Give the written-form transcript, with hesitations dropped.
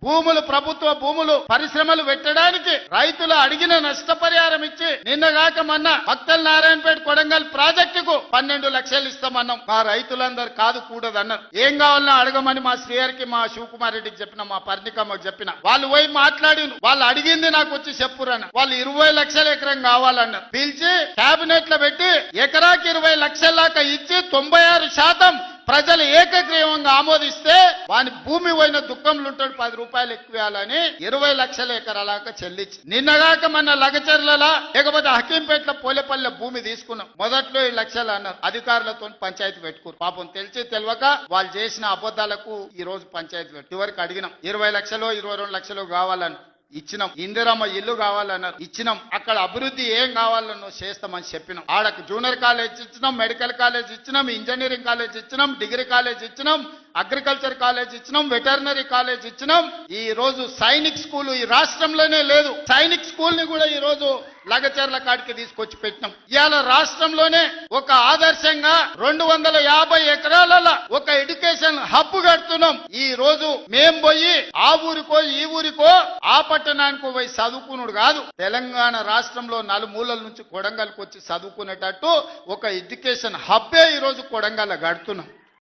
భూములు ప్రభుత్వ భూములు పరిశ్రమలు పెట్టడానికి రైతులు అడిగిన నష్టపరిహారం ఇచ్చి నిన్నగాక మొన్న భక్తల్ నారాయణపేట కొడంగల్ ప్రాజెక్టుకు 12 లక్షలు ఇస్తామన్నాం. మా రైతులందరూ కాదు కూడదన్నారు. ఏం కావాలన్నా అడగమని మా శ్రీహరికి మా శివకుమార్ రెడ్డికి చెప్పిన, మా పర్ణికమ్మకు చెప్పిన. వాళ్ళు పోయి మాట్లాడి వాళ్ళు అడిగింది నాకు వచ్చి చెప్పురన్న. వాళ్ళు 20 లక్షల ఎకరం కావాలన్నారు. పిలిచి కేబినెట్ లో పెట్టి ఎకరాకి 20 లక్షల దాకా ఇచ్చి 96% ప్రజలు ఏకగ్రీవంగా ఆమోదిస్తే వాని భూమి పోయిన దుఃఖంలో ఉంటాడు 10 రూపాయలు ఎక్కువేయాలని 20 లక్షల ఎకరాలాగా చెల్లించి నిన్నగాక మన లగచర్లలో లేకపోతే హకీంపేటలో పోలేపల్లె భూమి తీసుకున్నాం. మొదట్లో 7 లక్షలు అన్నారు. అధికారులతో పంచాయతీ పెట్టుకున్నారు. పాపం తెలిసి తెలియక వాళ్ళు చేసిన అబద్ధాలకు ఈ రోజు పంచాయతీ పెట్టు. చివరికి అడిగినాం 20 లక్షలు 22 లక్షలు కావాలని ఇచ్చినాం. ఇందిరమ్మ ఇల్లు కావాలన్నారు, ఇచ్చినాం. అక్కడ అభివృద్ధి ఏం కావాలన్నో చేస్తామని చెప్పినాం. ఆడకు జూనియర్ కాలేజ్ ఇచ్చినాం, మెడికల్ కాలేజ్ ఇచ్చినాం, ఇంజనీరింగ్ కాలేజ్ ఇచ్చినాం, డిగ్రీ కాలేజ్ ఇచ్చినాం, అగ్రికల్చర్ కాలేజ్ ఇచ్చినాం, వెటర్నరీ కాలేజ్ ఇచ్చినాం. ఈ రోజు సైనిక్ స్కూల్ ఈ రాష్ట్రంలోనే లేదు. సైనిక్ స్కూల్ ని కూడా ఈ రోజు లగచర్ల కాడికి తీసుకొచ్చి పెట్టినాం. ఇవాళ రాష్ట్రంలోనే ఒక ఆదర్శంగా 250 ఎకరాలలో ఒక ఎడ్యుకేషన్ హబ్ కడుతున్నాం. ఈ రోజు మేం పోయి ఆ ఊరికో ఈ ఊరికో ఆ పట్టణానికో పోయి చదువుకున్నాడు కాదు. తెలంగాణ రాష్ట్రంలో నలుమూలల నుంచి కొడంగల్కి వచ్చి చదువుకునేటట్టు ఒక ఎడ్యుకేషన్ హబ్బే ఈ రోజు కొడంగల్ కడుతున్నాం.